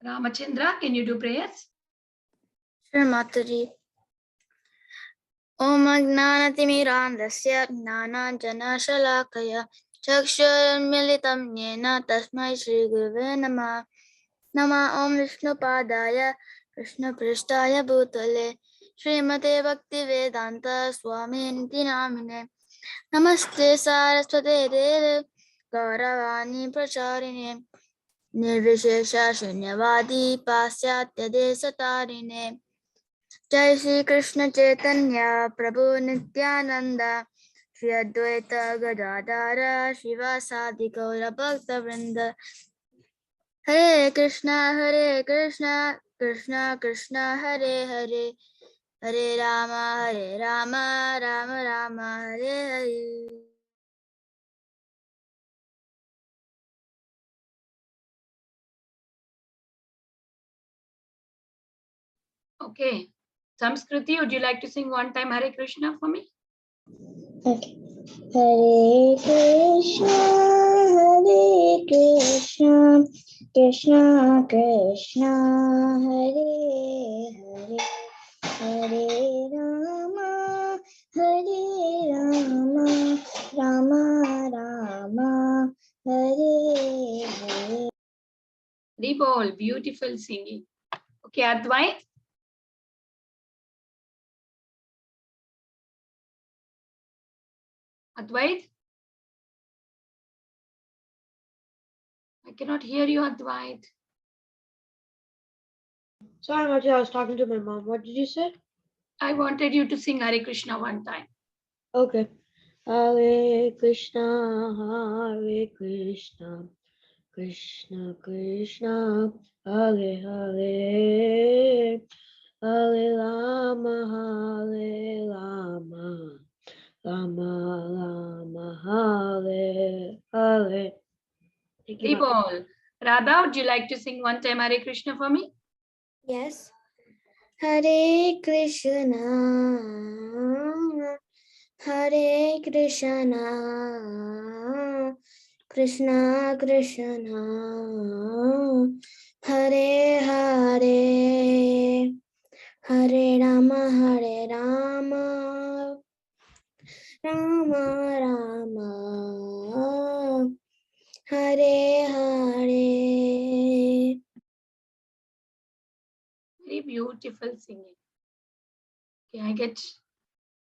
Ramachandra, can you do prayers? Sure, Mataji. Om Agnanatimirandasya Gnananjanashalakaya Chakshurmilitam Yena Tasmai Shri Guruve Namah. Nama Om Vishnu Padaya Krishna Pristaya Bhutale Srimate Bhakti Vedanta Swami Niti Namine Namaste Saraswate Deve Gauravani Pracharine Nirvishesha Shunyavadi Pasyatya Desatarine Jai Shri Krishna Chaitanya Prabhu Nityananda Shri Advaita Gadadara Shivasadi Gaura Bhakta Vrinda Hare Krishna Krishna Krishna Hare Hare Hare Rama Rama Rama Hare Hare. Okay. Samskriti, would you like to sing one time Hare Krishna for me? Okay. Hare Krishna, Krishna Krishna, Hare Hare, Hare Rama, Rama Rama, Hare Hare. Dibol, beautiful singing. Okay, Advait. Advait? I cannot hear you, Advait. Sorry, Mataji, I was talking to my mom. What did you say? I wanted you to sing Hare Krishna one time. Okay. Hare Krishna, Krishna Krishna, Hare Hare, Hare Rama, Rama Hare Hare. Thank you, Mataji. Dibol. Radha, would you like to sing one time Hare Krishna for me? Yes. Hare Krishna, Hare Krishna, Krishna Krishna, Hare Hare, Hare Rama, Rama Rama, Hare Hare. Very beautiful singing. Okay,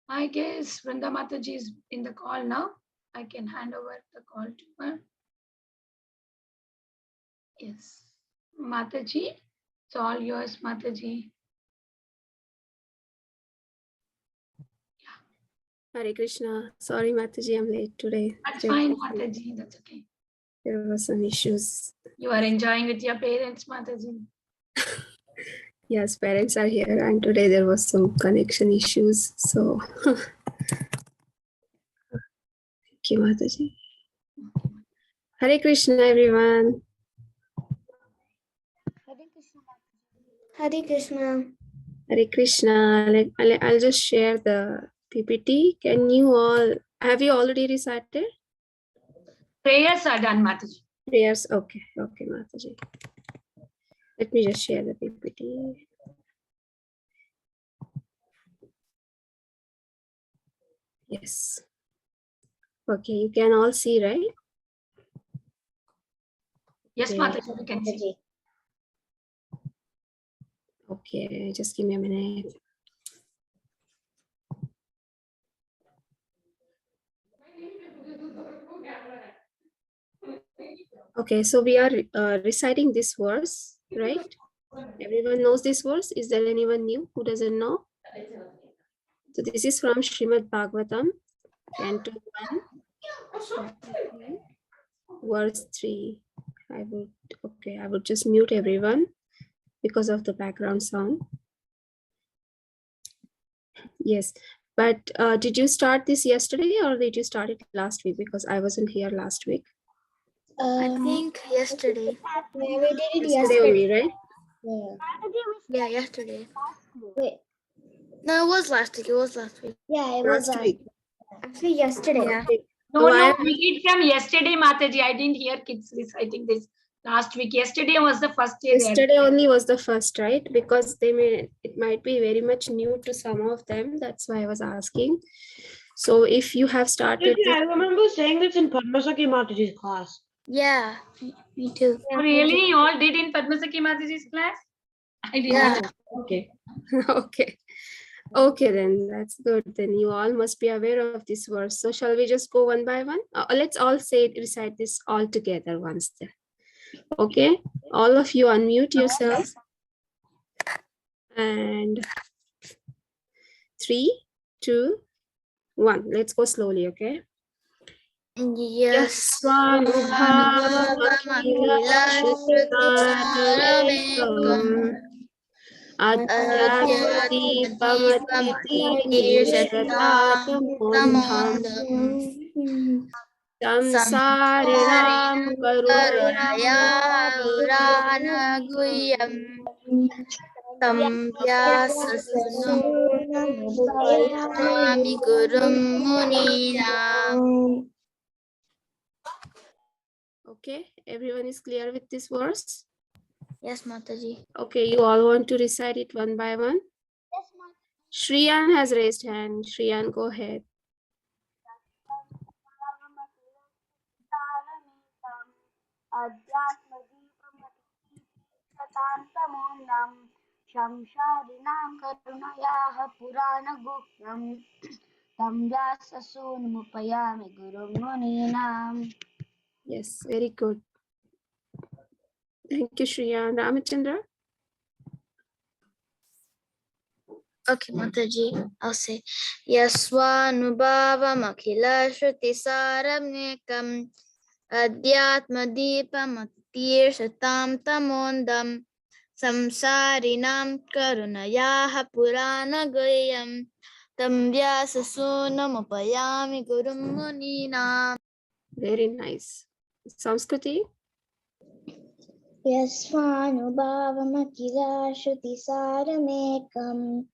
I guess Vrunda Mataji is in the call now. I can hand over the call to her. Yes. Mataji, it's all yours, Mataji. Hare Krishna. Sorry, Mataji, I'm late today. That's fine, Mataji. That's okay. There were some issues. You are enjoying with your parents, Mataji. Yes, parents are here, and today there was some connection issues. So, thank you, Mataji. Hare Krishna, everyone. Hare Krishna. Hare Krishna. I'll just share the PPT. Can you all, have you already recited? Prayers are done, Mataji. Prayers? Okay, Mataji. Let me just share the PPT. Yes. Okay, you can all see, right? Yes, Okay. Mataji, you can see. Okay, just give me a minute. Okay, so we are reciting this verse, right? Everyone knows this verse. Is there anyone new who doesn't know? So this is from Srimad Bhagavatam, Canto 1, Chapter 3, verse 3. I would just mute everyone because of the background sound. Yes, but did you start this yesterday or did you start it last week? Because I wasn't here last week. I think yesterday. Yeah, we did it Yesterday only, right? Yeah, yesterday. Wait. No, it was last week. Yeah, it was Last week. Actually, yesterday. Yeah. No, So no, we did from yesterday, Mataji. I didn't hear kids reciting this Last week, yesterday was the first day. Yesterday only was the first, right? Because it might be very much new to some of them. That's why I was asking. So if you have started, I remember saying this in Padmasaki Mataji's class. Yeah, me too. Really? You all did in Padmasaki Mataji's class? I didn't. Yeah. Okay. okay. Okay, then that's good. Then you all must be aware of this verse. So shall we just go one by one? Let's all recite this all together once then. Okay, all of you unmute yourselves. And 3, 2, 1. Let's go slowly, okay? Yes. Samsarinam Karunaya Purana Guyam Tam Vyasasami Gurum Munina. Okay, everyone is clear with this verse? Yes, Mataji. Okay, you all want to recite it one by one? Yes, Mataji. Shriyan has raised hand. Shriyan, go ahead. Shamshadinam Karunayah Puranaguhyam Tam Vyasasunmupayami Gurum Muninam. Yes, very good. Thank you, Shriyan. Ramachandra? Okay, Mataji, I'll say Yaswanubhavam Akhila Shruti Saramnekam Adhyatma Deepamatir Satam Tamondam Samsarinam Karunayaha Purana Gayam Tam Vyasasunamupayami Gurum Munina. Very nice. Samskriti? Yasvanubhavamakila Shruti Saramekam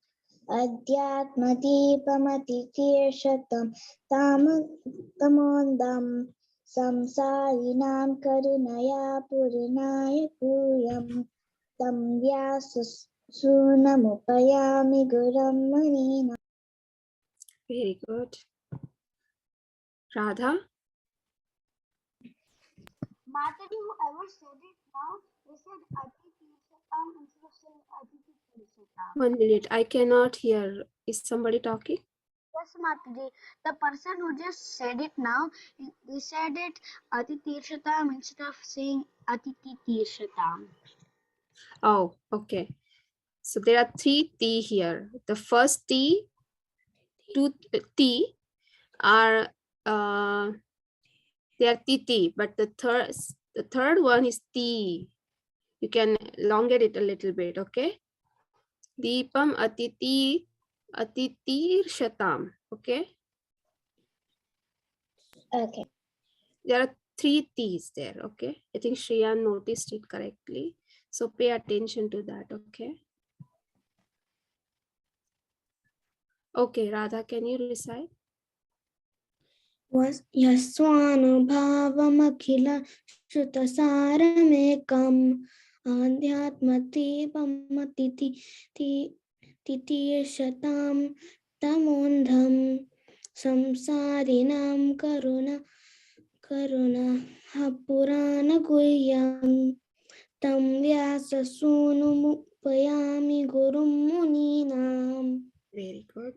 Adhyatmadipamatitirshatam tamondam samsarinam karunaya purinaya kuyam tam vyasasунamupayami guram manina. Very good. Radha? Mataji, whoever said it now, they said Aditi Tirsatam instead of saying Aditi Tirsatam. 1 minute. I cannot hear. Is somebody talking? Yes, Mataji. The person who just said it now, they said it Aditi Tirsatam instead of saying Aditi Tirsatam. Oh, okay. So there are 3 T here. The first T, 2 T are they are T, but the third one is T. You can elongate it a little bit, okay? Deepam Atitir Shatam, okay? Okay. There are 3 T's there, okay? I think Shriyan noticed it correctly. So pay attention to that, okay? Okay, Radha, can you recite? Yasvanubhavamakila Shrutasaramekam Adhyatmatipamatitirsatam tamondham samsarinam karuna hapurana guhyam tam vyasasunumupayami gurum muninam. Very good.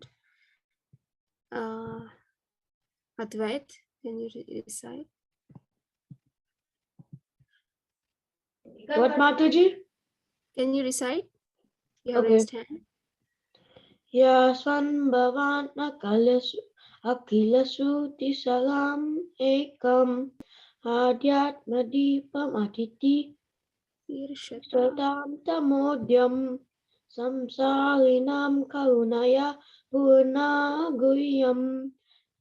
Advait, can you recite? What, Mataji? Can you recite? You have Okay. raised hand. Yasvan Bhavan Akilasu Tisalam Ekam Adhyatmadipam Atiti Sradam Tamodyam Samsarinam Karunaya Purna Guyam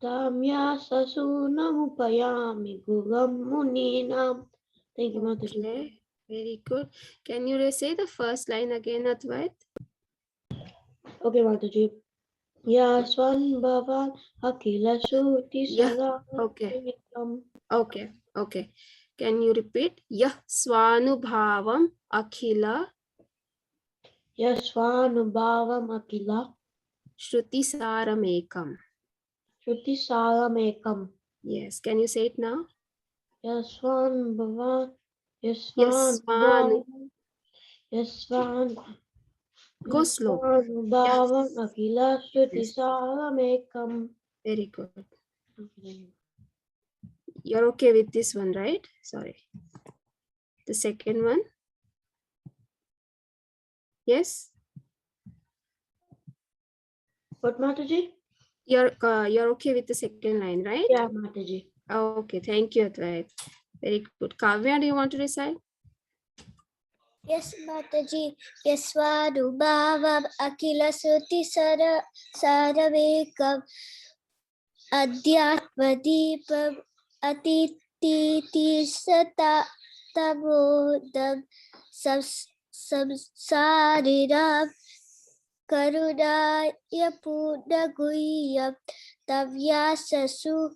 Tamya Sasunamupayami Guram Muninam. Thank you, Mataji. Okay, very good. Can you recite the first line again, Advait? Okay, Mataji. Yasvan Bhavan Akilasu Tisalam Okay. Ekam. Okay. Can you repeat? Yah swanubhavam akhila Yasvanubhavam akila shruti saramekam. Shruti saramekam. Yes, can you say it now? Yasvanubhavam Yasvanu. Yasvan Go slow. Yasvanubhavam akila Shruti Yes. saramekam. Very good. You're okay with this one, right? Sorry. The second one. Yes, What, Mataji? you're okay with the second line, right? Yeah, Mataji. Okay, thank you, Advait. Very good. Kavya, do you want to recite? Yes, Mataji. Yasvanubhavam akila suti saravekam adhyatmadipam atititi sata tamodam samsariram karunaya punaguhyam tavyasasunam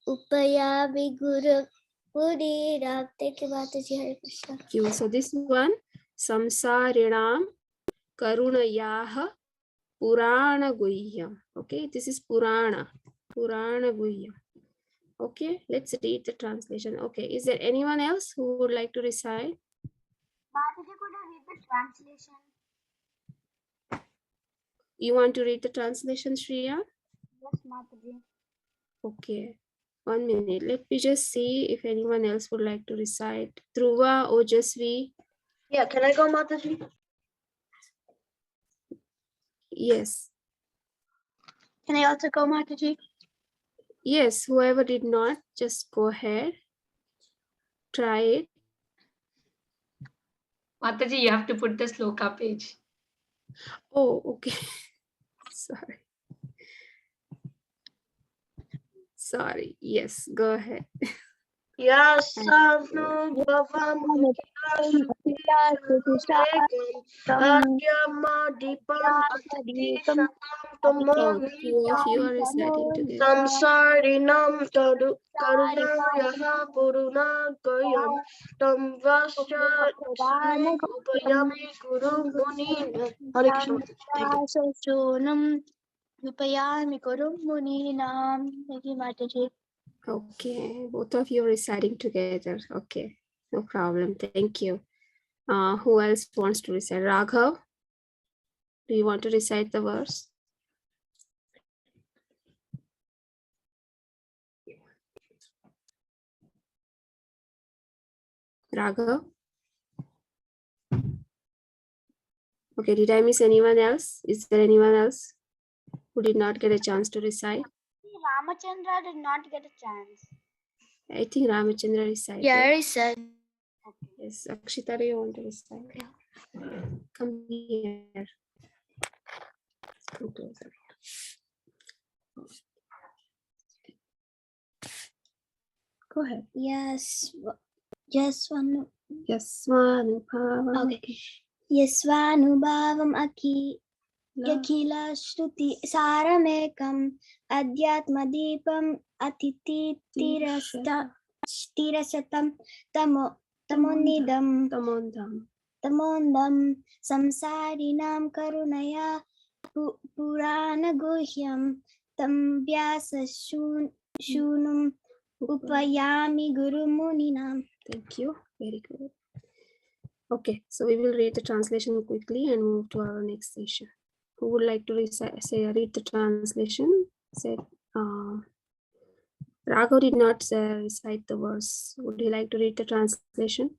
upayami guru Ram. Thank you, Mataji. Hare Krishna. Thank you. So this one, samsarinam karunayaha purana guhyam. Okay, this is purana guhyam. Okay, let's read the translation. Okay, is there anyone else who would like to recite? Mataji, could you read the translation? You want to read the translation, Shreya? Yes, Mataji. Okay, 1 minute. Let me just see if anyone else would like to recite. Dhruva, Ojasvi. Yeah, can I go, Mataji? Yes. Can I also go, Mataji? Yes, whoever did not, just go ahead. Try it. Mataji, you have to put the sloka page. Oh, okay. Sorry. Sorry. Yes, go ahead. Yasvanubhavam akila Shruti saramekam. Adyamadipam atiti satam Oh, two of you are tamodiyam. reciting together. Samsarinam karunayaha purunagayam tam vasya upayami guru munina. Hare Krishna. Thank you. Sonam Upayami Kurum Muninam. Thank you, Mataji. Okay, both of you are reciting together. Okay, no problem. Thank you. Who else wants to recite? Raghav, do you want to recite the verse? Raghav? Okay, did I miss anyone else? Is there anyone else who did not get a chance to recite? Ramachandra did not get a chance. I think Ramachandra recited. Yeah, I said. Yes, Akshita, do you want to recite? Come here. Come closer. Go ahead. Yes. Yes, one. Yasvanubhavam. Okay. Yasvanubhavam Yakila Shruti Saramekam Adhyatmadipam Atitirasatam Tamonidam Tamondam Samsarinam Karunaya Purana Guhyam Tam Vyasa Shunum Upayami Guru Muninam. Thank you. Very good. Okay, so we will read the translation quickly and move to our next session. Who would like to read the translation? Said Raghav did not recite the verse. Would you like to read the translation?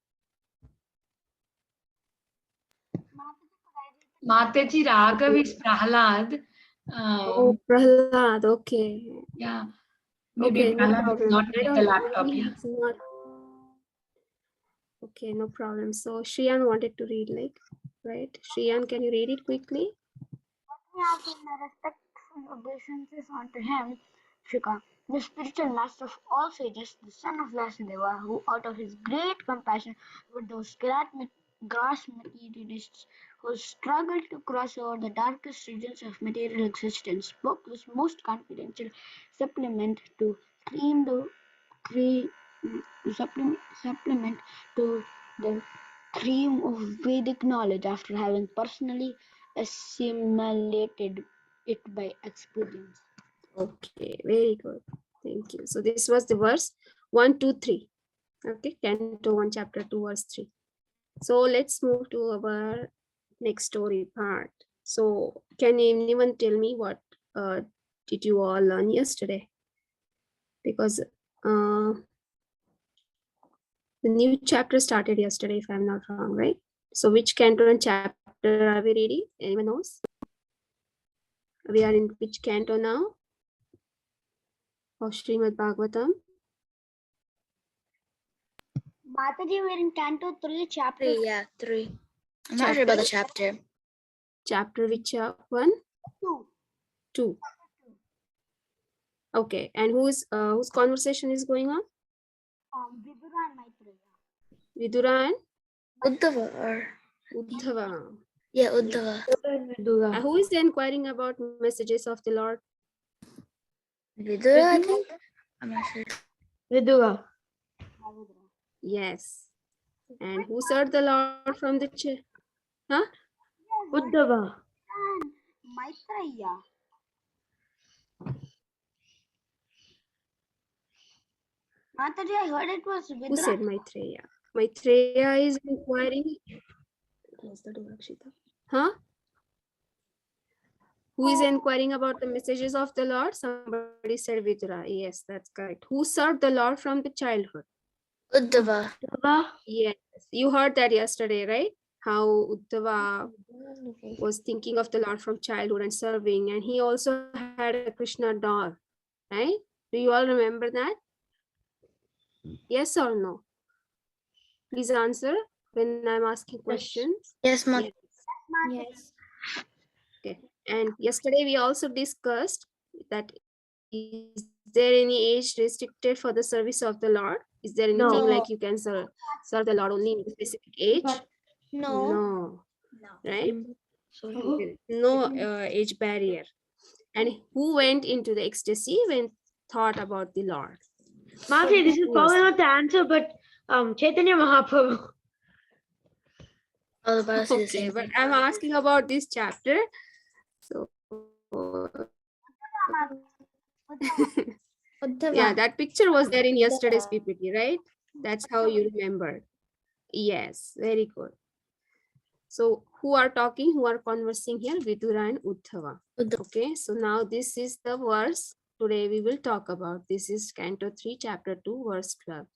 Mataji, Raghav is Prahlad. Oh, Prahlad. Okay. Yeah, maybe Okay, no Prahlad is problem. not I with don't the know. laptop. Maybe Yeah. it's not. Okay, no problem. So Shriyan wanted to read, like, right? Shriyan, can you read it quickly? We have in respectful obeisances unto him, Shika, the spiritual master of all sages, the son of Vasudeva, who out of his great compassion for those gross materialists who struggle to cross over the darkest regions of material existence, spoke this most confidential supplement to supplement to the stream of Vedic knowledge after having personally assimilated it by experience. Okay, very good. Thank you. So this was the verse 1, 2, 3. Okay, Canto 1, chapter 2, verse 3. So let's move to our next story part. So can anyone tell me what did you all learn yesterday? Because the new chapter started yesterday, if I'm not wrong, right? So which canto and chapter are we reading? Anyone knows? We are in which canto now? Of Srimad Bhagavatam? Mataji, we're in Canto 3, Chapter 3, yeah, 3. I'm not sure about the chapter. Chapter which one? 2. 2. Okay, and whose conversation is going on? Vidura and Maitreya. Vidura and Uddhava or Uddhava. yeah, Uddhava. Who is inquiring about messages of the Lord? Vidura, I think. I'm not sure. Vidura. Yes. And who served the Lord from the chair? Huh? Uddhava. And Maitreya. Mataji, I heard it was Vidura. Who said Maitreya? Maitreya is inquiring. Close the door, Akshita. Huh? Who is inquiring about the messages of the Lord? Somebody said Vidura. Yes, that's correct. Who served the Lord from the childhood? Uddhava. Yes, you heard that yesterday, right? How Uddhava was thinking of the Lord from childhood and serving, and he also had a Krishna doll, right? Do you all remember that? Yes or no? Please answer when I'm asking questions. Yes, Mata. Yes. Okay. And yesterday we also discussed that is there any age restricted for the service of the Lord? Is there anything No. like you can serve the Lord only in a specific age? No. Right? Sorry. Okay. No age barrier. And who went into the ecstasy when thought about the Lord? Mati, this is Who was probably that? not the answer, but Chaitanya Mahaprabhu. All about the Okay, same but thing. I'm asking about this chapter. So yeah, that picture was there in yesterday's PPT, right? That's how you remembered. Yes, very good. So who are talking, who are conversing here? Vidura and Uddhava. Uddhava. Okay, so now this is the verse today we will talk about. This is Canto 3, Chapter 2, verse 12.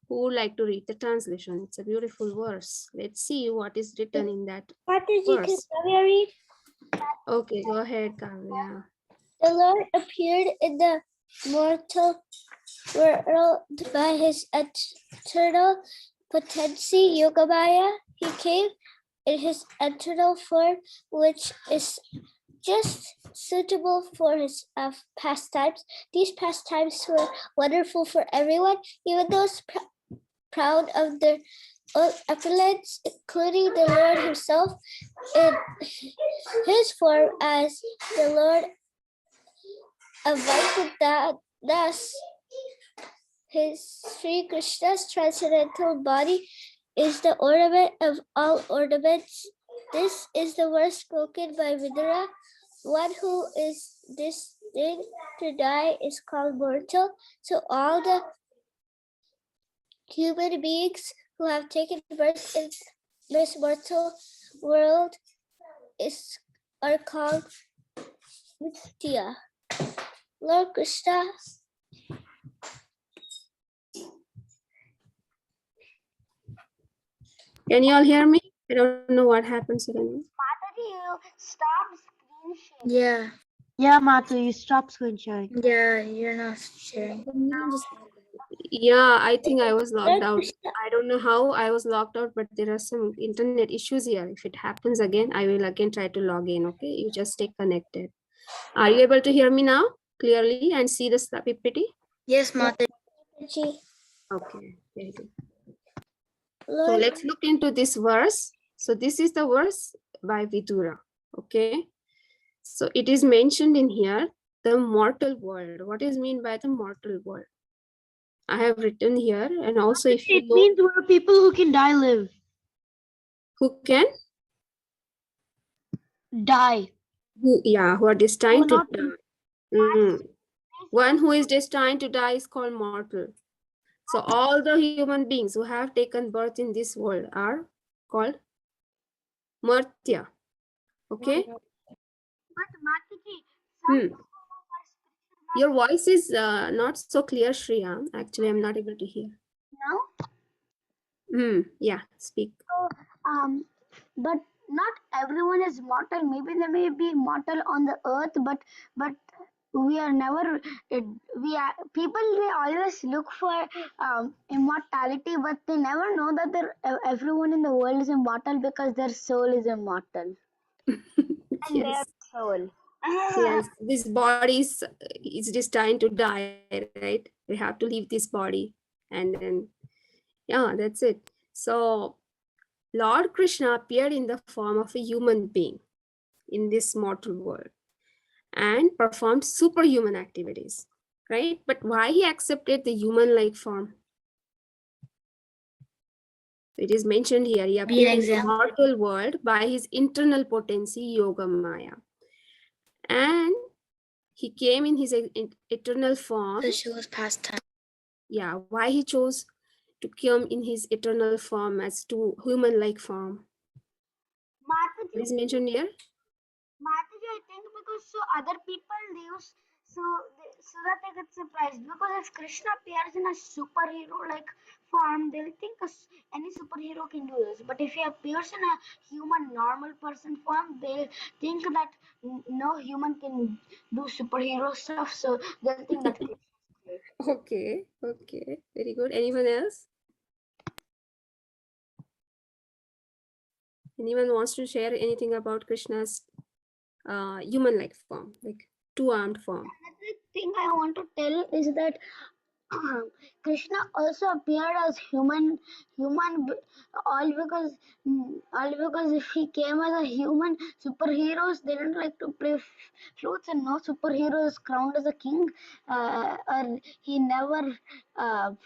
Who would like to read the translation? It's a beautiful verse. Let's see what is written in that verse. read? Okay, go ahead, Kavya. The Lord appeared in the mortal world by his eternal potency, Yogamaya. He came in his eternal form, which is just suitable for his pastimes. These pastimes were wonderful for everyone, even those proud of their own opulence, including the Lord himself in his form as the Lord of Vaikuntha. His Sri Krishna's transcendental body is the ornament of all ornaments. This is the word spoken by Vidura. One who is destined to die is called mortal. So all the human beings who have taken birth in this mortal world are called Nitya. Lord Krishna Can you all hear me? I don't know what happened suddenly. Mataji, you stop screen sharing. Yeah. Yeah, Matu, you stop screen sharing. Yeah, you're not sharing. Yeah, I think I was locked Lord out. Krishna. I don't know how I was locked out, but there are some internet issues here. If it happens again, I will again try to log in. Okay, you just stay connected. Are you able to hear me now clearly and see the PPT? Yes, Mata. Okay, very good. So Lord, let's look into this verse. So this is the verse by Vidura. Okay. So it is mentioned in here, the mortal world. What is mean by the mortal world? I have written here, and also if you It means we're people who can live. who can, Die. who are destined to not die. One who is destined to die is called mortal. So all the human beings who have taken birth in this world are called Martya. Okay? But Mataji, Hmm. Your voice is not so clear, Shriya. Actually, I'm not able to hear. now. Yeah, speak. So, but not everyone is mortal. Maybe they may be mortal on the earth, but we are never. We are people. They always look for immortality, but they never know that everyone in the world is immortal because their soul is immortal. And their Yes. soul. Yes, this body is destined to die, right? We have to leave this body, and then yeah, that's it. So Lord Krishna appeared in the form of a human being in this mortal world and performed superhuman activities, right? But why he accepted the human-like form? It is mentioned here. He appeared in the mortal world by his internal potency, Yoga Maya, and he came in his eternal form. To show us past time. Yeah, why he chose to come in his eternal form as to human-like form? It is mentioned here. Mataji, I think because so other people use so that they get surprised. Because if Krishna appears in a superhero like form, they'll think any superhero can do this. But if he appears in a human normal person form, they think that no human can do superhero stuff. So they'll think that Krishna is great. Okay, very good. Anyone else? Anyone wants to share anything about Krishna's human-like form, like two-armed form? Another thing I want to tell is that Krishna also appeared as all because if he came as a human, superheroes they didn't like to play flutes, and no superhero is crowned as a king, or he never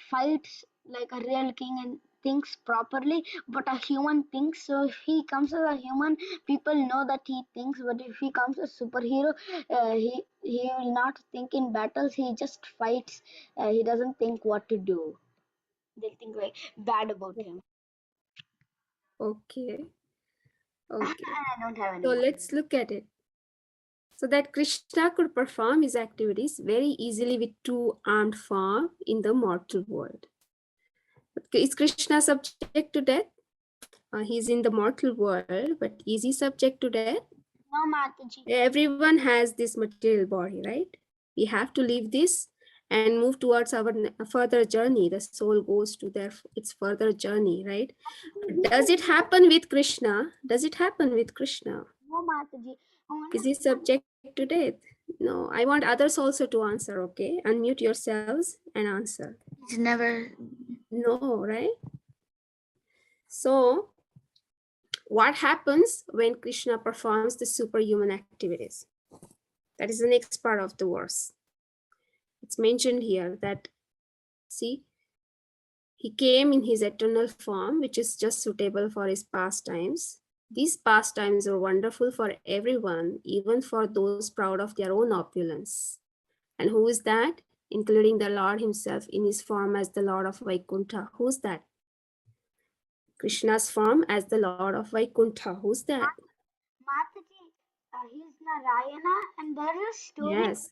fights like a real king and thinks properly, but a human thinks. So if he comes as a human, people know that he thinks. But if he comes as superhero, he will not think in battles. He just fights. He doesn't think what to do. They'll think like bad about him. Okay, okay. I don't have any So more. let's look at it. So that Krishna could perform his activities very easily with two-armed form in the mortal world. Is Krishna subject to death? He's in the mortal world, but is he subject to death? No, Mataji. Everyone has this material body, right? We have to leave this and move towards our further journey. The soul goes to its further journey, right? But does it happen with Krishna? Does it happen with Krishna? No, Mataji. Is he subject to death? No, I want others also to answer, okay? Unmute yourselves and answer. He's never. No, right? So, what happens when Krishna performs the superhuman activities? That is the next part of the verse. It's mentioned here that, see, he came in his eternal form, which is just suitable for his pastimes. These pastimes are wonderful for everyone, even for those proud of their own opulence. And who is that? Including the Lord himself in his form as the Lord of Vaikuntha. Who's that? Krishna's form as the Lord of Vaikuntha. Who's that? Mataji, he's Narayana, and there is a story Yes.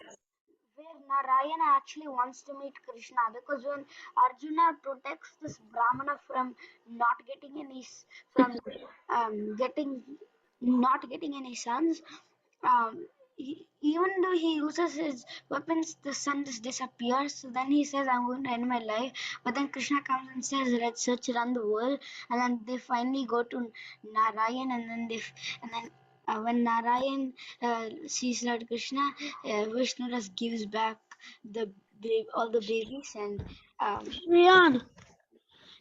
where Narayana actually wants to meet Krishna, because when Arjuna protects this Brahmana from not getting any from getting not getting any sons, even though he uses his weapons, the sun just disappears. So then he says, "I'm going to end my life." But then Krishna comes and says, "Let's search around the world," and then they finally go to Narayan, and then when Narayan sees Lord Krishna, Vishnu just gives back all the babies, and Rian,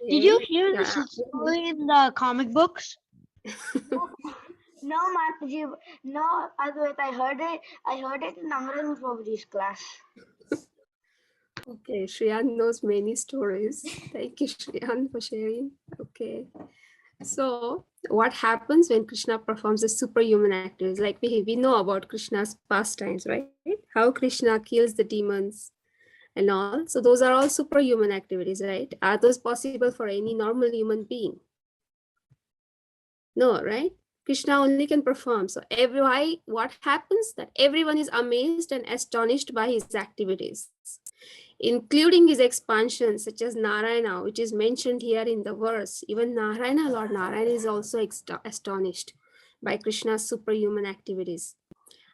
did you hear Yeah. this story in the comic books? no, Mataji, no, Advait, I heard it in Amran Prabhuji's class. Okay, Shreyan knows many stories. Thank you, Shreyan, for sharing. Okay. So, what happens when Krishna performs the superhuman activities? Like we know about Krishna's pastimes, right? How Krishna kills the demons and all. So, those are all superhuman activities, right? Are those possible for any normal human being? No, right? Krishna only can perform. So, what happens that everyone is amazed and astonished by his activities, including his expansion, such as Narayana, which is mentioned here in the verse. Even Narayana, Lord Narayana, is also astonished by Krishna's superhuman activities.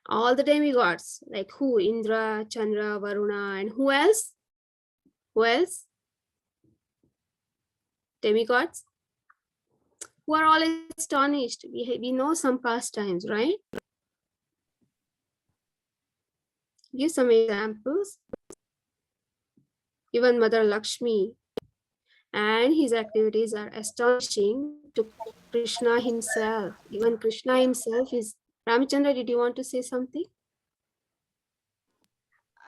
All the demigods, like who? Indra, Chandra, Varuna, and who else? Who else? Demigods, who are all astonished. We know some pastimes, right? Give some examples. Even Mother Lakshmi and his activities are astonishing to Krishna himself. Even Krishna himself is. Ramchandra, did you want to say something?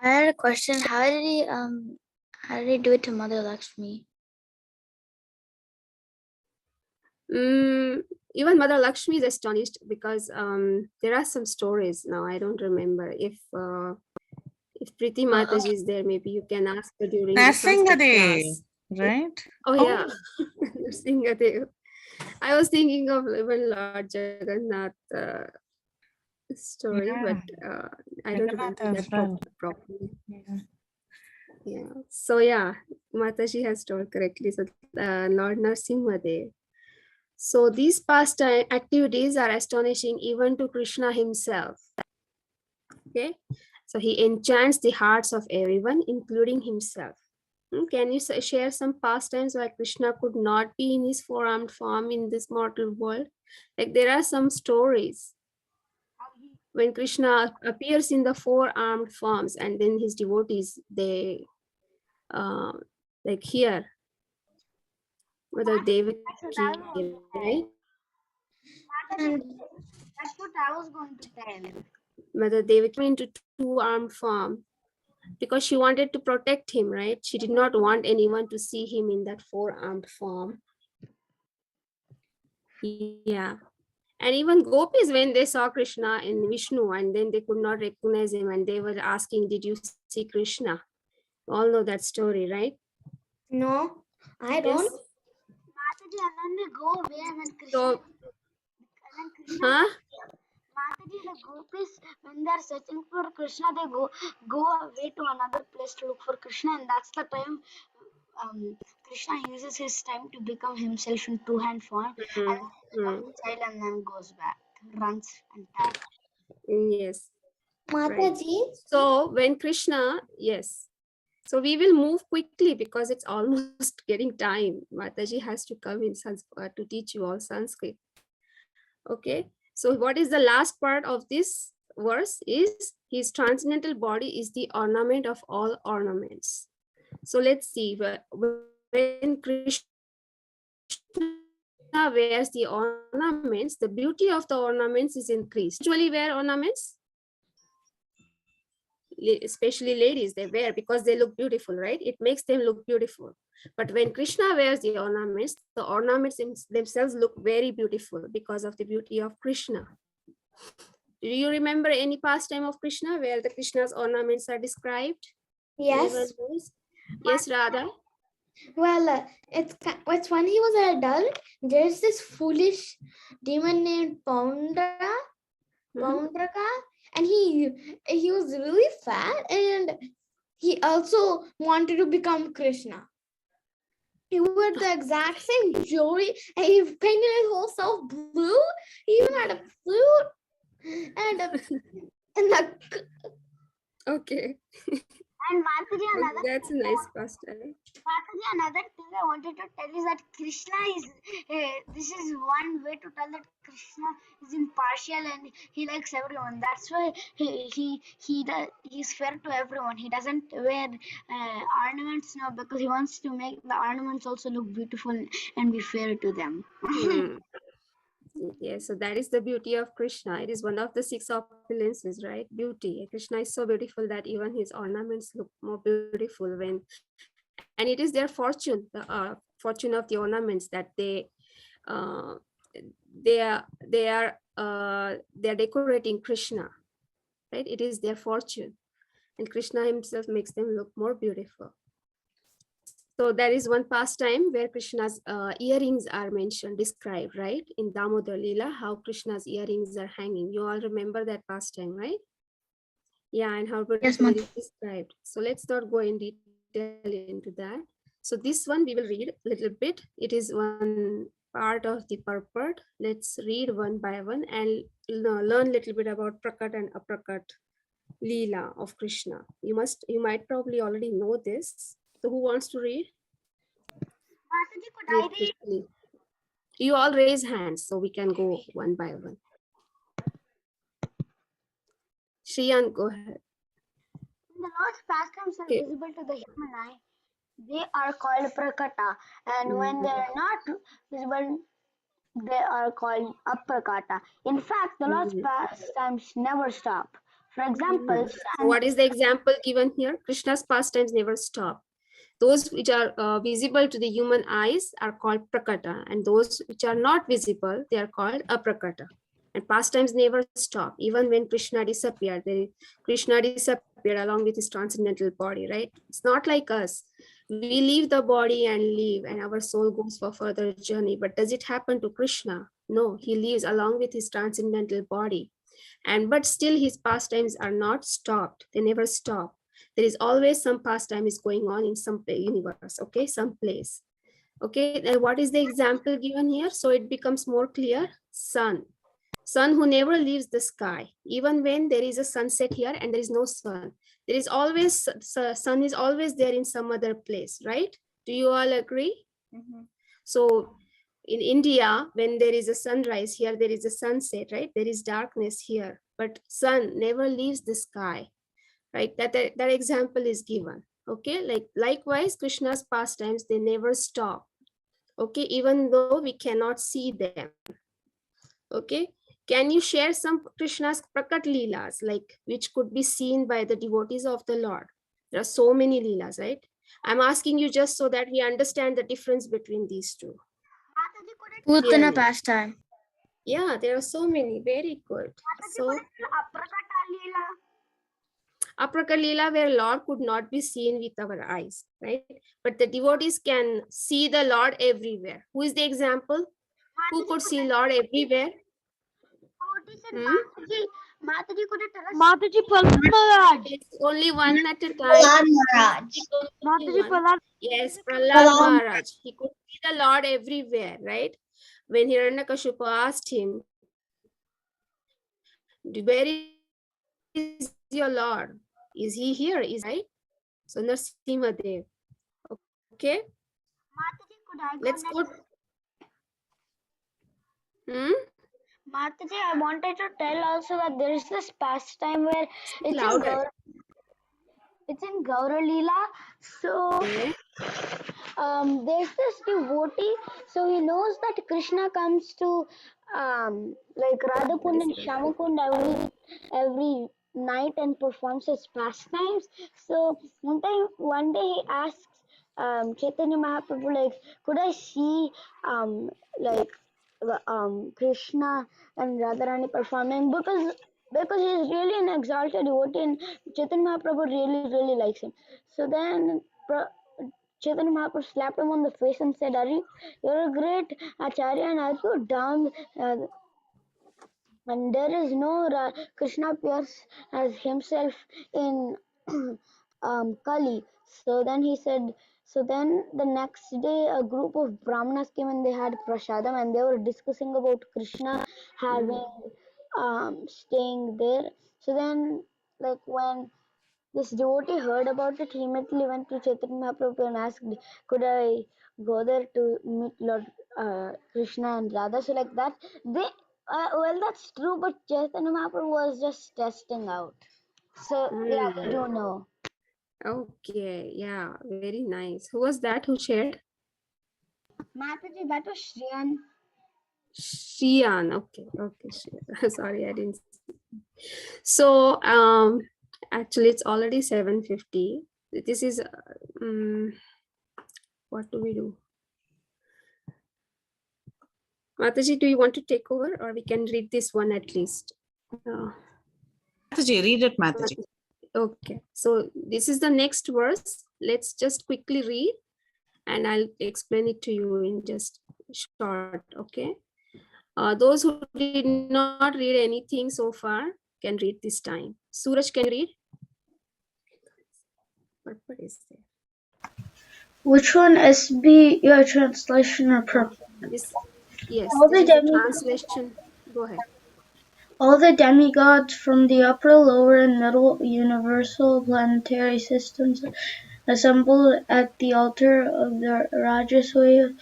I had a question. How did he do it to Mother Lakshmi? Even Mother Lakshmi is astonished because there are some stories now. I don't remember if Priti Mataji is there. Maybe you can ask her during the Sanskrit class. right? Oh yeah, Nrsimhadev. I was thinking of even Lord Jagannath story, Yeah, but I don't Jagannath remember as that well. properly. Yeah. Yeah. So yeah, Mataji has told correctly. So Lord Nrsimhadev. So these past activities are astonishing even to Krishna himself. Okay. So he enchants the hearts of everyone, including himself. Can you share some pastimes why Krishna could not be in his four-armed form in this mortal world? Like there are some stories when Krishna appears in the four-armed forms, and then his devotees, they like here, whether That's what I Devaki, was going to right? tell. That's what I was going to tell. Whether Devaki came into two-armed form because she wanted to protect him, right? She did not want anyone to see him in that four-armed form. Yeah. And even Gopis, when they saw Krishna in Vishnu, and then they could not recognize him, and they were asking, did you see Krishna? All know that story, right? No, I Yes. don't. Mataji, and then they go away, and then Krishna. So, And then Krishna. huh? Mataji, the Gopis, when they are searching for Krishna, they go away to another place to look for Krishna, and that's the time Krishna uses his time to become himself in two-hand form, and becomes a child, and then goes back, runs and dies. Yes. Right. Mataji, So when Krishna, yes. So we will move quickly because it's almost getting time. Mataji has to come in Sanskrit to teach you all Sanskrit. Okay. So what is the last part of this verse is his transcendental body is the ornament of all ornaments. So let's see, when Krishna wears the ornaments, the beauty of the ornaments is increased. Usually wear ornaments, especially ladies, they wear because they look beautiful, right? It makes them look beautiful. But when Krishna wears the ornaments themselves look very beautiful because of the beauty of Krishna. Do you remember any pastime of Krishna where the Krishna's ornaments are described? yes. Yes, Radha. Well, it's when he was an adult. There's this foolish demon named Poundraka, and he was really fat, and he also wanted to become Krishna. He wore the exact same jewelry, and he painted his whole self blue. He even had a flute and the Okay. And Mataji, That's a nice pastime. another thing I wanted to tell is that Krishna is. This is one way to tell that Krishna is impartial and he likes everyone. That's why he's fair to everyone. He doesn't wear ornaments now because he wants to make the ornaments also look beautiful and be fair to them. Yes, so that is the beauty of Krishna. It is one of the six opulences, right? Beauty. Krishna is so beautiful that even his ornaments look more beautiful when, and it is their fortune, the fortune of the ornaments that uh, they are decorating Krishna, right? It is their fortune, and Krishna himself makes them look more beautiful. So there is one pastime where Krishna's earrings are mentioned, described, right? In Damodar Leela, how Krishna's earrings are hanging. You all remember that pastime, right? Yeah, and how Yes, beautifully it is described. So let's not go in detail into that. So this one we will read a little bit. It is one part of the purport. Let's read one by one and learn a little bit about Prakat and Aprakat Leela of Krishna. You might probably already know this. So who wants to read? Mataji, could I Read read? quickly. You all raise hands so we can go one by one. Shriyan, go ahead. The Lord's pastimes are Okay. visible to the human eye. They are called prakata, and when they are not visible, they are called aprakata. In fact, the Lord's Mhm. pastimes never stop. For example, Mhm. So what is the example given here? Krishna's pastimes never stop. Those which are visible to the human eyes are called prakata, and those which are not visible, they are called aprakata. And pastimes never stop. Even when Krishna disappeared, Krishna disappeared along with his transcendental body, right? It's not like us. We leave the body and leave, and our soul goes for further journey. But does it happen to Krishna? No, he lives along with his transcendental body. And but still his pastimes are not stopped. They never stop. There is always some pastime is going on in some universe, okay, some place. Okay, then what is the example given here? So it becomes more clear. Sun who never leaves the sky, even when there is a sunset here and there is no sun, there is always sun is always there in some other place, right? Do you all agree? So in India, when there is a sunrise, here there is a sunset, right? There is darkness here, but sun never leaves the sky, right? That example is given. Okay, like likewise, Krishna's pastimes, they never stop. Okay, even though we cannot see them. Okay, can you share some Krishna's Prakat Leelas, like which could be seen by the devotees of the Lord? There are so many Leelas, right? I'm asking you just so that we understand the difference between these two. Mataji, could it Putana Clearly. pastime. Yeah, there are so many. Very good. Mataji, could So, it be aprakata lila? Aprakalila, where Lord could not be seen with our eyes, right? But the devotees can see the Lord everywhere. Who is the example? Who Mataji, could could see it? Lord everywhere? Devotee said, Hmm? Mataji, could you tell us? Mataji, It's only one at a time. Prahlad Please Maharaj. speak only Mataji, one. Prahlad. Yes, Prahlad Maharaj. He could see the Lord everywhere, right? When Hiranyakashipu asked him, where is your Lord? Is he here? Is he here? Right? So Narsimhadev. Okay. Mataji, could I Let's go go. next? Hmm? Mataji, I wanted to tell also that there is this pastime where Speak it's in louder. Gaura Leela. So Okay. there's this devotee, so he knows that Krishna comes to like That Radhakund is and very good. Shamakund every night and performs his pastimes. So one day he asks Chaitanya Mahaprabhu, like, could I see like Krishna and Radharani performing, because he's really an exalted devotee and Chaitanya Mahaprabhu really likes him. So then Chaitanya Mahaprabhu slapped him on the face and said, you're a great Acharya, and are you dumb? And there is no Krishna appears as himself in Kali. So then he said, so then the next day a group of Brahmanas came and they had prasadam and they were discussing about Krishna having staying there. So then, like, when this devotee heard about it, he immediately went to Chaitanya Mahaprabhu and asked, could I go there to meet Lord Krishna and Radha? So like that, well, that's true, but Chaitanya Mahaprabhu was just testing out. So yeah, we Hmm. don't know. Okay. Yeah. Very nice. Who was that who shared? Mataji, that was Shriyan. Shian. Okay, Shian. Sorry, I didn't. So actually it's already 7:50. This is what do we do? Mataji, do you want to take over, or we can read this one at least? Mataji, read it, Mataji. Okay, so this is the next verse. Let's just quickly read and I'll explain it to you in just short. Okay. Those who did not read anything so far can read this time. Suraj, can you read? What is there? Which one, SB, your translation or purpose? Yes, All this the is the demi translation. Go ahead. all the demigods from the upper, lower, and middle universal planetary systems assembled at the altar of the Rajaswaya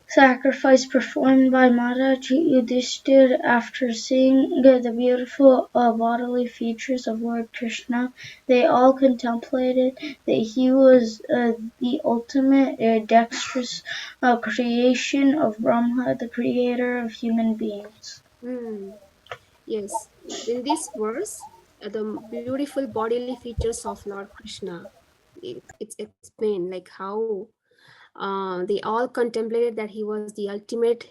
sacrifice performed by Mata Yudhishthir after seeing the beautiful bodily features of Lord Krishna. They all contemplated that he was the ultimate dexterous creation of Brahma, the creator of human beings. Yes, in this verse, the beautiful bodily features of Lord Krishna, it's explained like how they all contemplated that he was the ultimate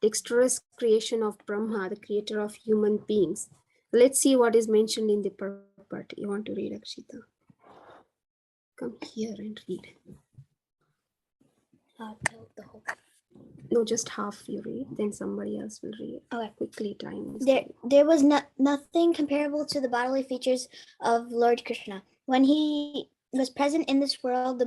dexterous creation of Brahma, the creator of human beings. Let's see what is mentioned in the purport. You want to read, Akshita? Come here and read. The whole. No, just half you read, then somebody else will read. Okay. Quickly, time is There was nothing comparable to the bodily features of Lord Krishna. When he was present in this world, the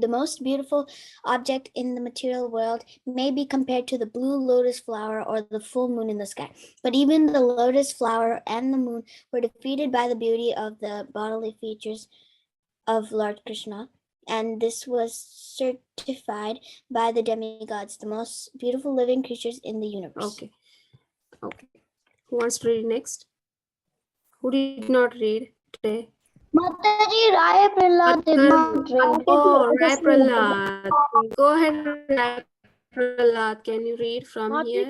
most beautiful object in the material world may be compared to the blue lotus flower or the full moon in the sky. But even the lotus flower and the moon were defeated by the beauty of the bodily features of Lord Krishna. And this was certified by the demigods, the most beautiful living creatures in the universe. Okay. Who wants to read next? Who did not read today? Mataji, Raya Prahlad did not read. Oh, Rai Prahlad. Go ahead, Rai Prahlad. Can you read from here?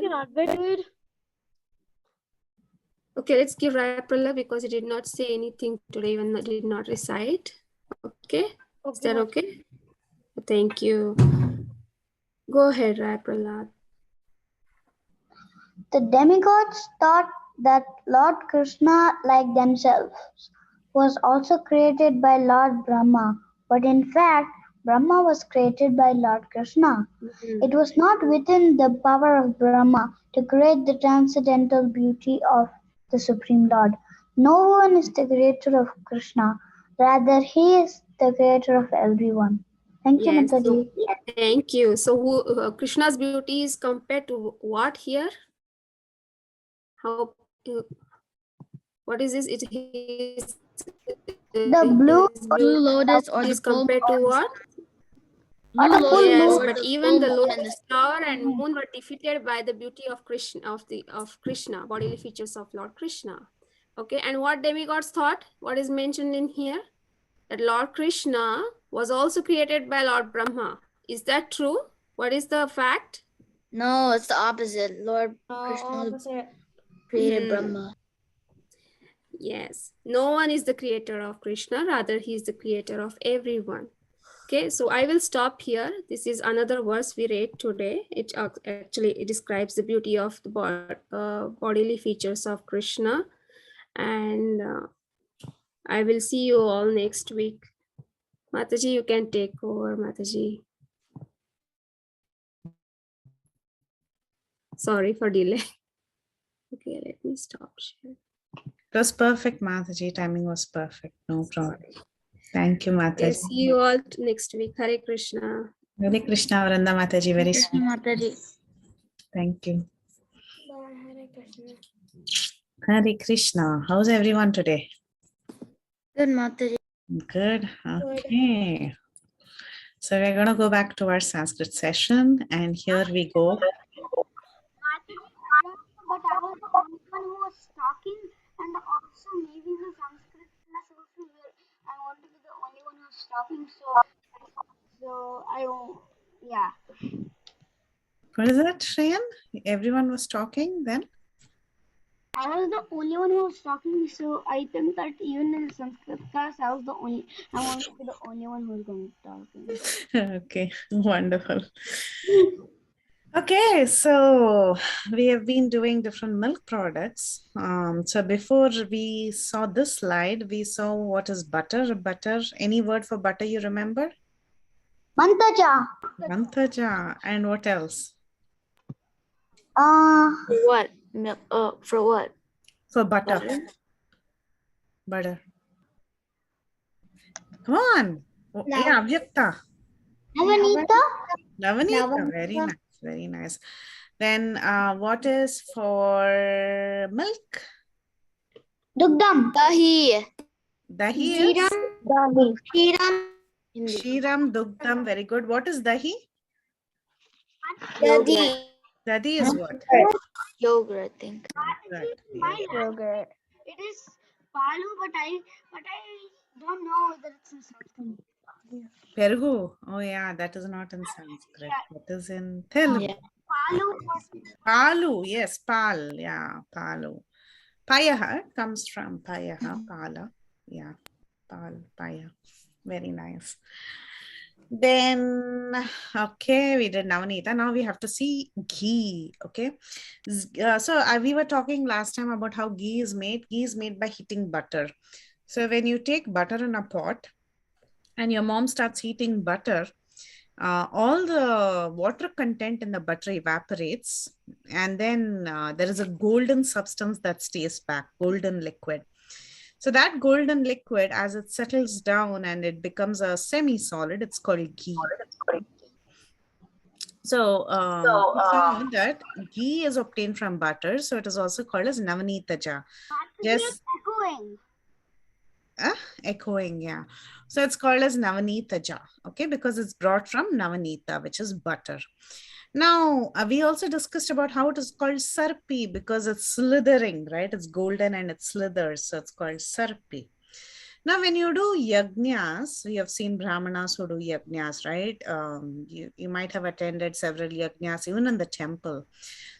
Okay, let's give Rai Prahlad because he did not say anything today, even though did not recite. Okay? Is that okay? Thank you. Go ahead, Rai Prahlad. The demigods thought that Lord Krishna, like themselves, was also created by Lord Brahma, but in fact, Brahma was created by Lord Krishna. It was not within the power of Brahma to create the transcendental beauty of the Supreme Lord. No one is the creator of Krishna, rather, he is the creator of everyone. Thank you, Yes, Mataji. thank you. So, Krishna's beauty is compared to what here? How? What is this? It is The blue Blue lotus or the is full compared to what? blue the full lotus Yes, or moon. but the even full the moon in lotus flower and moon were defeated by the beauty of Krishna, of Krishna, bodily features of Lord Krishna. Okay, and what demigods thought? What is mentioned in here? That Lord Krishna was also created by Lord Brahma. Is that true? What is the fact? No, it's the opposite. Lord Krishna created Brahma. Yes, no one is the creator of Krishna, rather he is the creator of everyone. Okay, so I will stop here. This is another verse we read today. It actually it describes the beauty of the bodily features of Krishna. And I will see you all next week. Mataji, you can take over, Mataji. Sorry for delay. Okay, let me stop sharing. It was perfect, Mataji. Timing was perfect. No problem. Thank you, Mataji. Yes, see you all next week. Hare Krishna. Hare Krishna, Vrunda Mataji. Very sweet. Mataji. Thank you. Hare Krishna. Hare Krishna. How's everyone today? Good Mataji. Good. Okay. So we're going to go back to our Sanskrit session, and here we go. But I was the only one who was talking, and also maybe in the Sanskrit class also I want to be the only one who's talking. So I won't. Yeah. What is that, Shreyan? Everyone was talking then? I was the only one who was talking, so I think that even in Sanskrit class, I'm going to be the only one who's going to talk. Okay, wonderful. Okay, so we have been doing different milk products. So before we saw this slide, we saw what is butter. Butter, any word for butter you remember? Mantaja. Mantaja. And what else? For what? For what? For butter. Butter. Come on. Oh, yeah, Avyakta. Navanita. Navanita. Very nice. Very nice. Then what is for milk? Dugdam. Dahi. Dahi is Shiram. Shiram Dugdam. Very good. What is dahi? Dadi. Dadi is what? Yogurt, I think. Right. Yogurt. It is palu, but I don't know whether it's in Sanskrit. Pergu. Oh yeah, that is not in Sanskrit. That is in Telugu. Yeah. Palu. Palu. Yes, pal. Yeah, palu. Payaha comes from payaha, pala. Yeah, pal, paya. Very nice. Then, okay, we did Navanita. Now we have to see ghee. Okay. So we were talking last time about how ghee is made. Ghee is made by heating butter. So when you take butter in a pot and your mom starts heating butter, all the water content in the butter evaporates, and then there is a golden substance that stays back, golden liquid. So that golden liquid, as it settles down and it becomes a semi-solid, it's called ghee. So we found that ghee is obtained from butter, so it is also called as Navanitaja. Yes. Echoing, yeah. So it's called as Navanitaja, okay, because it's brought from Navanita, which is butter. Now, we also discussed about how it is called sarpi because it's slithering, right? It's golden and it slithers, so it's called sarpi. Now, when you do yajnas, we have seen brahmanas who do yajnas, right? You might have attended several yajnas, even in the temple.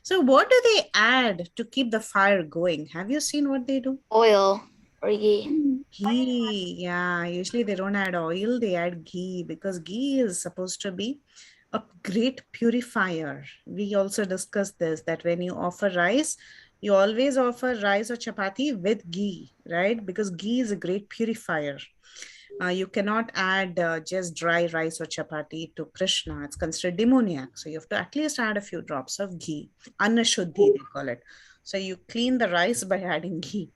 So what do they add to keep the fire going? Have you seen what they do? Oil or ghee. Ghee, yeah. Usually they don't add oil, they add ghee because ghee is supposed to be a great purifier. We also discussed this, that when you offer rice, you always offer rice or chapati with ghee, right? Because ghee is a great purifier. You cannot add just dry rice or chapati to Krishna. It's considered demoniac. So you have to at least add a few drops of ghee. Annashuddhi, they call it. So you clean the rice by adding ghee.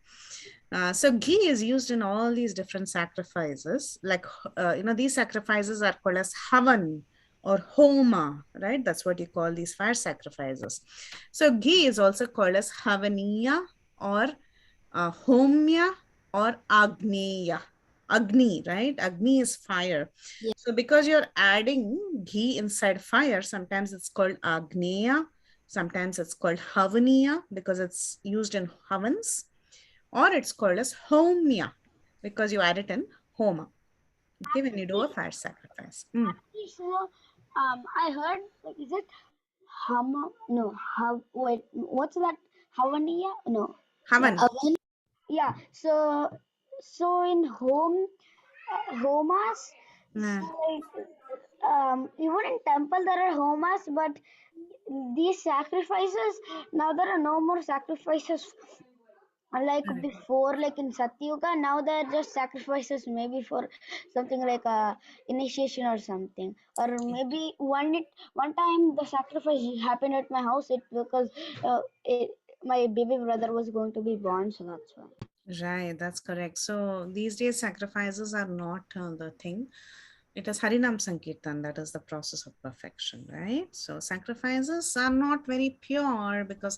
So ghee is used in all these different sacrifices. Like, these sacrifices are called as havan or homa, right? That's what you call these fire sacrifices. So ghee is also called as havaniya or homya or agneya. Agni, right? Agni is fire. Yeah. So because you're adding ghee inside fire, sometimes it's called agneya, sometimes it's called havaniya because it's used in havans, or it's called as homya because you add it in homa. Okay, when you do a fire sacrifice. So, I heard, like, is it hama? No, wait, what's that? Havaniya? No. Havan. Oven. Yeah. So in homas, Yeah. like, even in temple there are homas, but these sacrifices, now there are no more sacrifices like before, like in Satyuga. Now they're just sacrifices, maybe for something like a initiation or something, or maybe one time the sacrifice happened at my house, it because my baby brother was going to be born, so that's why. Right, that's correct. So these days sacrifices are not the thing. It is Harinam Sankirtan, that is the process of perfection, right? So sacrifices are not very pure because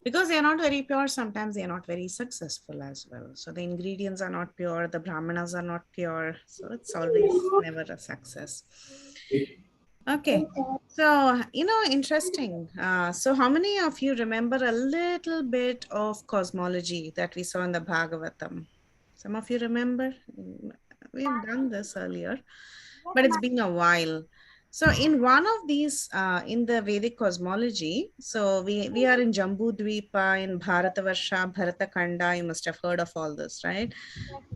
they are not very pure, sometimes they are not very successful as well. So the ingredients are not pure, the brahmanas are not pure. So it's always never a success. Okay. So, interesting. So how many of you remember a little bit of cosmology that we saw in the Bhagavatam? Some of you remember? We've done this earlier, but it's been a while. So in one of these, in the Vedic cosmology, so we are in Jambu Dvipa, in Bharatavarsha, Bharatakanda, you must have heard of all this, right?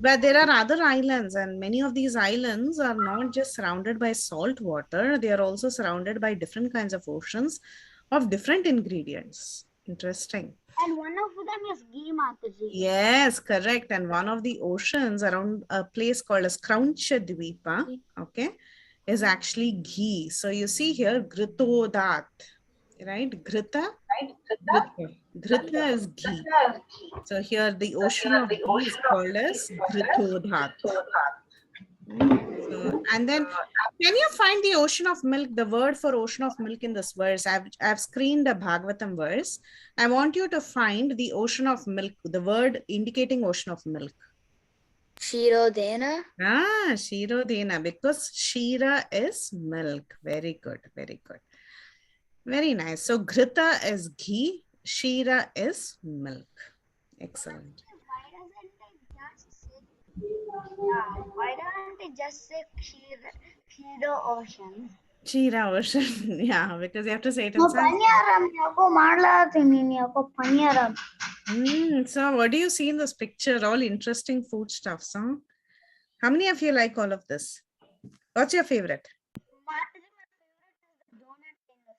But there are other islands, and many of these islands are not just surrounded by salt water, they are also surrounded by different kinds of oceans of different ingredients. Interesting. And one of them is ghee, Mataji. Yes, correct. And one of the oceans around a place called as Krauncha Dvipa, okay, is actually ghee. So you see here, Gritodat, right? Grita, Grita. Grita is ghee. So here the ocean of ghee is called as Gritodhat. So, and then can you find the ocean of milk, the word for ocean of milk in this verse? I've screened a Bhagavatam verse. I want you to find the ocean of milk, the word indicating ocean of milk. Shirodena. Ah, Shirodena, because Shira is milk. Very good, very good. Very nice. So Grita is ghee, Shira is milk. Excellent. Why don't they just say Shiro Ocean? Shira ocean. Yeah, because you have to say it in No, Sanskrit. Paniyaram, yako madlatini, yako Paniyaram. So what do you see in this picture? All interesting food stuffs, huh? How many of you like all of this? What's your favorite?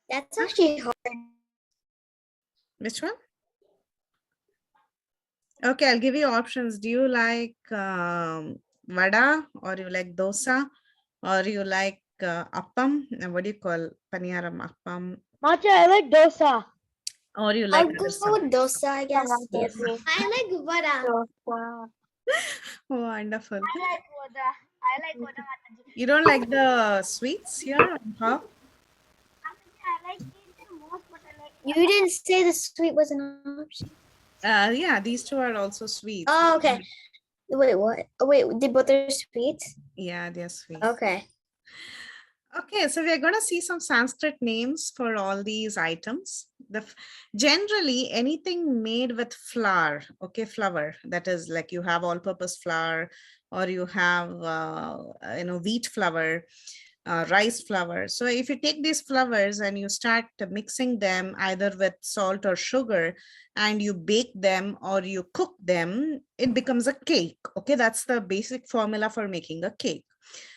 That's actually hard. Which one? Okay, I'll give you options. Do you like vada, or you like dosa, or you like appam? What do you call paniyaram appam? Macha, I like dosa. Or you like I'll other go stuff? with dosa, I guess. Yes. I like vada. Dosa. Oh, wonderful. I like Voda. I like Voda, Mataji. You don't like the sweets here on top? I like it the most, but I like. You didn't say the sweet was an option. Yeah, these two are also sweet. Oh, okay. Wait, what? Oh, wait, they both are sweet? Yeah, they're sweet. Okay. Okay, so we're going to see some Sanskrit names for all these items. Generally, anything made with flour, okay, flour, that is like you have all-purpose flour, or you have, wheat flour, rice flour. So if you take these flours and you start mixing them either with salt or sugar, and you bake them or you cook them, it becomes a cake. Okay, that's the basic formula for making a cake.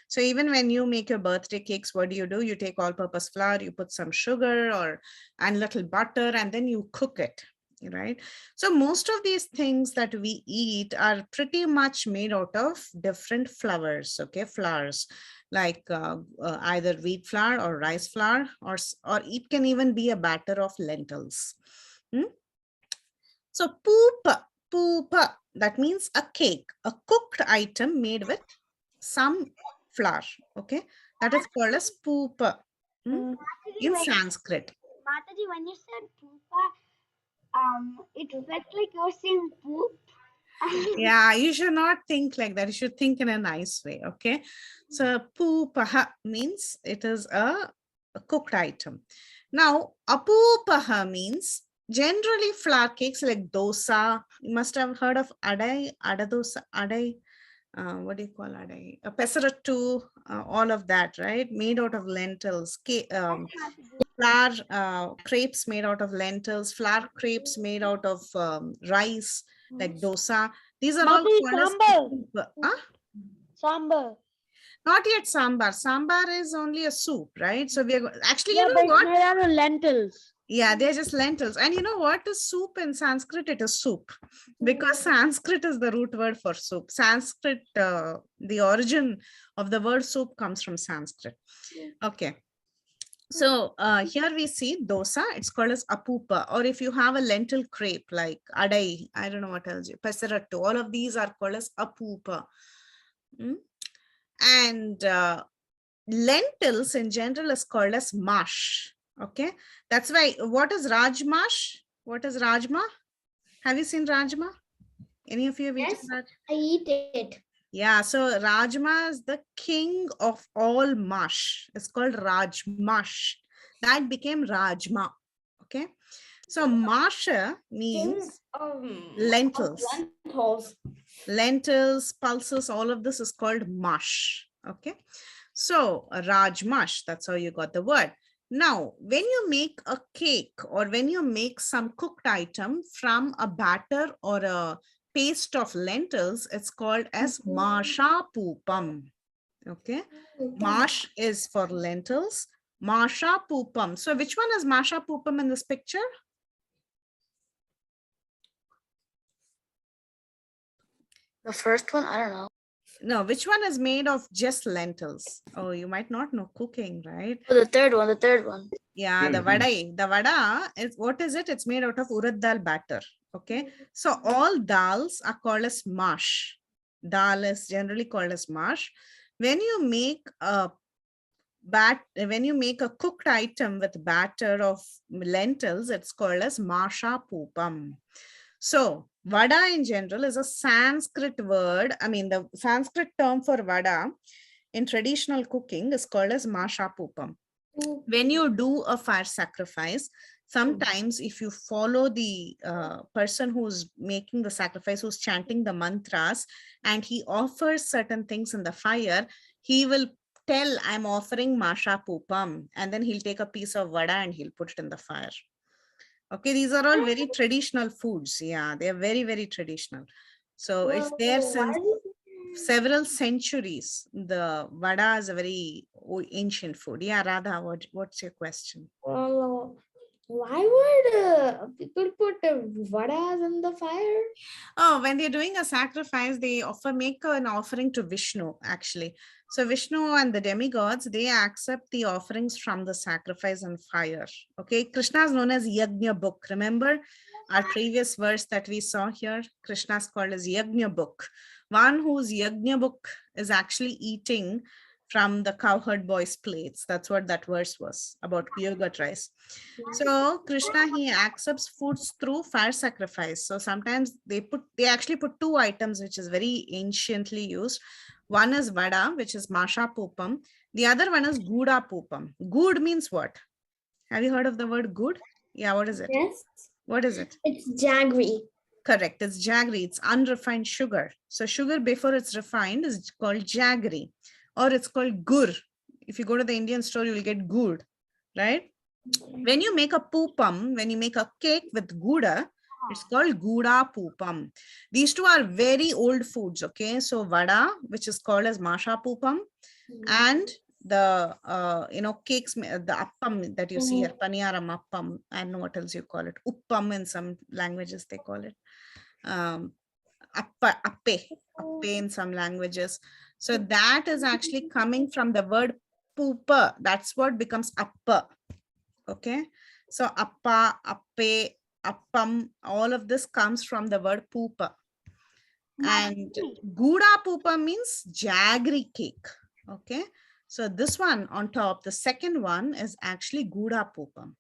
So even when you make your birthday cakes, what do? You take all-purpose flour, you put some sugar and little butter, and then you cook it, right? So most of these things that we eat are pretty much made out of different flours, okay, flours, like either wheat flour or rice flour, or it can even be a batter of lentils. So pupa, that means a cake, a cooked item made with some flour, okay, that is called as pupa in Sanskrit. Mataji, when you said pupa, it felt like you're saying poop. Yeah, you should not think like that. You should think in a nice way, okay? So pupaha means it is a cooked item. Now apupaha means generally flour cakes like dosa. You must have heard of adai, adadosa, adai. What do you call adai? A pesarattu, all of that, right? Made out of lentils. Flour crepes made out of lentils. Flour crepes made out of rice, like dosa. These are all called as Sambar. not yet sambar. Sambar is only a soup, right? So we are actually, Yeah, you know but what? it's made out of lentils. Yeah, they're just lentils. And you know what is soup in Sanskrit? It is soup, because Sanskrit is the root word for soup. Sanskrit, the origin of the word soup comes from Sanskrit. Okay. So here we see dosa, it's called as apupa, or if you have a lentil crepe like adai, I don't know what else, pesarattu, all of these are called as apupa. And lentils in general is called as mash. Okay, that's why, what is rajmash? What is rajma? Have you seen rajma? Any of you have eaten that? I eat it. Yeah, so rajma is the king of all mash. It's called rajmash. That became rajma. Okay, so masha means lentils. Lentils, pulses, all of this is called mash. Okay, So rajmash, that's how you got the word. Now, when you make a cake or when you make some cooked item from a batter or a paste of lentils, it's called as masha pupam. Okay. Mash is for lentils. Masha pupam. So which one is masha pupam in this picture? The first one, I don't know. No, which one is made of just lentils? Oh, you might not know cooking, right? Oh, the third one. Yeah, the vadai. The vada is, what is it? It's made out of urad dal batter. Okay. So all dals are called as mash. Dal is generally called as mash. When you make a when you make a cooked item with batter of lentils, it's called as masha pupam. So vada in general is a Sanskrit word. I mean, the Sanskrit term for vada in traditional cooking is called as masha pupam. When you do a fire sacrifice, sometimes if you follow the person who's making the sacrifice, who's chanting the mantras, and he offers certain things in the fire, he will tell, I'm offering masha pupam, and then he'll take a piece of vada and he'll put it in the fire. Okay, these are all very traditional foods. Yeah, they're very, very traditional. So it's there since several centuries. The vada is a very ancient food. Yeah, Radha, what's your question? Well, why would people put vadas in the fire? Oh, when they're doing a sacrifice, they make an offering to Vishnu, actually. So Vishnu and the demigods, they accept the offerings from the sacrifice and fire. Okay, Krishna is known as Yajna book. Remember our previous verse that we saw here? Krishna is called as Yajna book. One whose Yajna book is actually eating from the cowherd boy's plates. That's what that verse was about, yogurt rice. So Krishna, he accepts foods through fire sacrifice. So sometimes they actually put two items, which is very anciently used. One is vada, which is masha pupam. The other one is guda pupam. Good means what? Have you heard of the word good? Yeah, what is it? Yes. What is it? It's jaggery. Correct. It's jaggery. It's unrefined sugar. So sugar before it's refined is called jaggery, or it's called gur. If you go to the Indian store, you will get gur, right? When you make a pupam, when you make a cake with guda, it's called guda pupam. These two are very old foods. Okay, so vada, which is called as masha pupam, and the cakes, the appam that you see here, paniyaram appam, I don't know what else you call it, uppam in some languages they call it, appe in some languages. So that is actually coming from the word pupa. That's what becomes appa. Okay, so appa, appe, appam, all of this comes from the word pupa. And guda pupa means jaggery cake. Okay, so this one on top, the second one is actually guda pupam.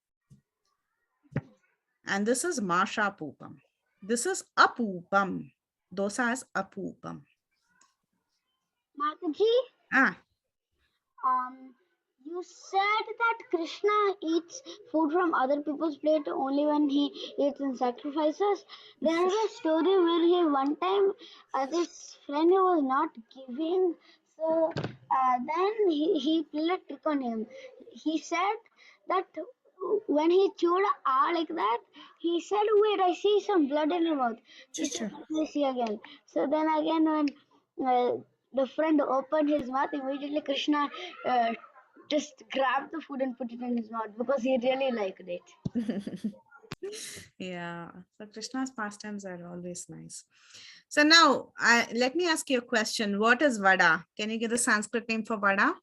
And this is masha pupam. This is apupam. Dosa is apupam. Mataji, you said that Krishna eats food from other people's plate only when he eats in sacrifices. There is a story where he one time this friend was not giving, so then he played a trick on him. He said that when he chewed like that, he said, "Wait, I see some blood in your mouth." He said, "I see again." So then again, when the friend opened his mouth, immediately Krishna just grabbed the food and put it in his mouth because he really liked it. Yeah, so Krishna's pastimes are always nice. So now, let me ask you a question. What is vada? Can you give the Sanskrit name for vada?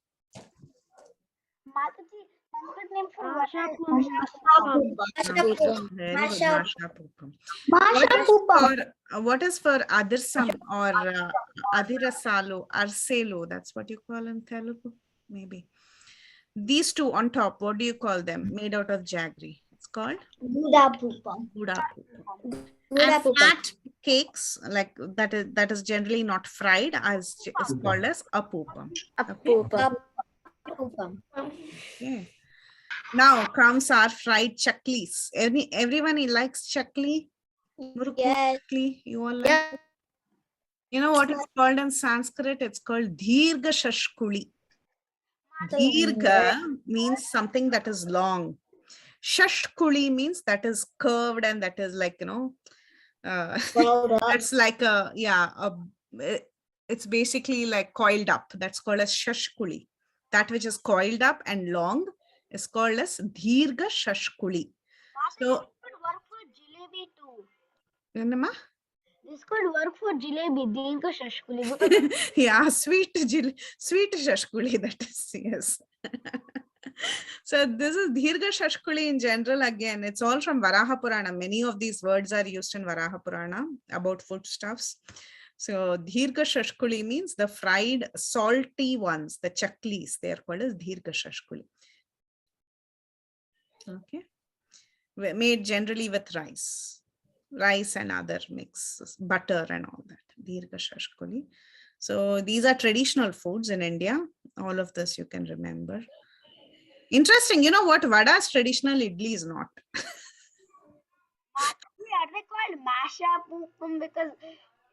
Mataji, Sanskrit name for vada is Very good, masha pupam. What is for adirsam or adirasalu, arselu? That's what you call in Telugu, maybe. These two on top, what do you call them? Made out of jaggery. It's called Guda pupam. guda pupam. And flat cakes like that is generally not fried is called as apupam. Okay. Now comes our fried chaklis. Everyone likes chakli. Yes. Chakli, you all like it? You know what it's called in Sanskrit? It's called Dirga Shashkuli. Dirgha means something that is long. Shashkuli means that is curved and that is like, that's like it's basically like coiled up. That's called as shashkuli. That which is coiled up and long is called as Dirgha Shashkuli. So, could work for jalebi too. Enama? This could work for jalebi, Dirgha Shashkuli, because Yeah, sweet shashkuli, that is, yes. So this is Dirgha Shashkuli in general. Again, it's all from Varaha Purana. Many of these words are used in Varaha Purana about foodstuffs. So Dirgha Shashkuli means the fried salty ones, the chaklis. They are called as Dirgha Shashkuli. Okay. Made generally with rice and other mixes, butter and all that. Dirgha Shashkuli. So these are traditional foods in India. All of this you can remember. Interesting. You know what? Vada's traditional, idli is not. are they called masha poopum because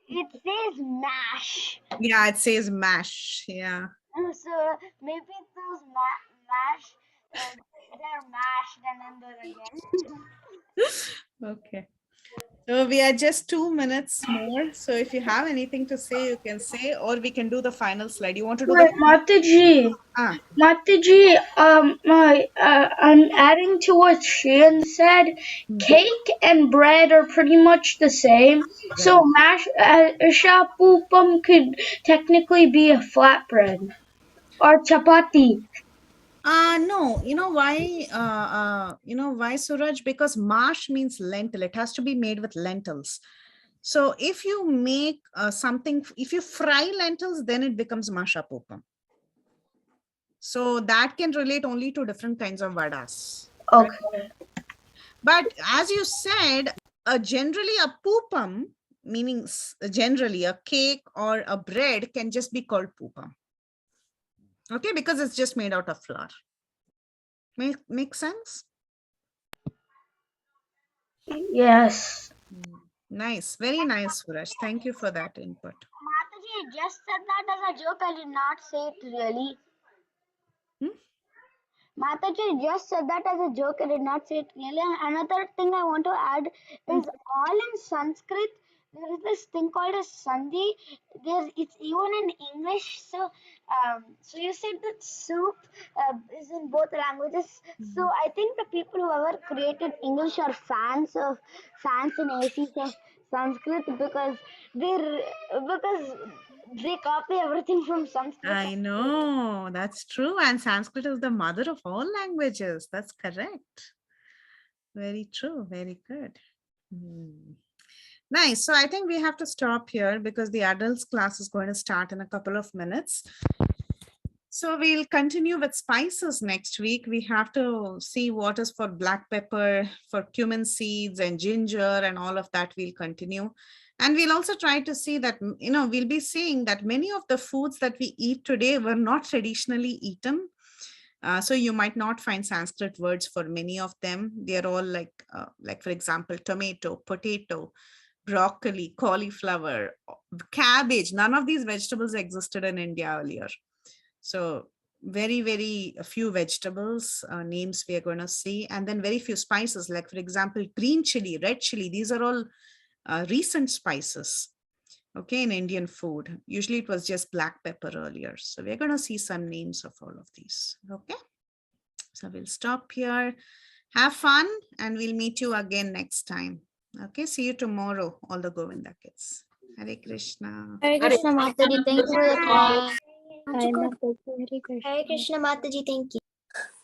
it says mash. Yeah, it says mash. Yeah. So maybe those mash, they're mashed and then they're again. Okay. So we are just 2 minutes more. So if you have anything to say, you can say, or we can do the final slide. You want to do the Mataji, ah? Mataji, I'm adding to what Shian said. Cake and bread are pretty much the same. So shapupam could technically be a flatbread or chapati. No, you know why? Why, Suraj? Because mash means lentil. It has to be made with lentils. So if you make something, if you fry lentils, then it becomes mashapokam. So that can relate only to different kinds of vadas. Okay. Right? But as you said, generally a pupam, meaning generally a cake or a bread, can just be called pupam. Okay, because it's just made out of flour. Make sense? Yes. Nice, very nice, Suraj. Thank you for that input. Mataji just said that as a joke. I did not say it really. Mataji just said that as a joke. I did not say it really. And another thing I want to add is all in Sanskrit. There is this thing called a sandhi. It's even in English. So you said that soup is in both languages. So I think the people who ever created English are fans in ACs of Sanskrit because they copy everything from Sanskrit. I know, that's true. And Sanskrit is the mother of all languages. That's correct. Very true. Very good. Nice. So I think we have to stop here because the adults class is going to start in a couple of minutes. So we'll continue with spices next week. We have to see what is for black pepper, for cumin seeds and ginger and all of that. We'll continue. And we'll also try to see that, we'll be seeing that many of the foods that we eat today were not traditionally eaten. So you might not find Sanskrit words for many of them. They're all like for example, tomato, potato, broccoli, cauliflower, cabbage. None of these vegetables existed in India earlier. So very, very few vegetables names we are going to see. And then very few spices, like for example, green chili, red chili. These are all recent spices. Okay, in Indian food. Usually it was just black pepper earlier. So we're going to see some names of all of these. Okay. So we'll stop here. Have fun and we'll meet you again next time. Okay, see you tomorrow, all the Govinda kids. Hare Krishna. Hare Krishna Mataji, thank you for the call. Magical. Hare Krishna Mataji, thank you.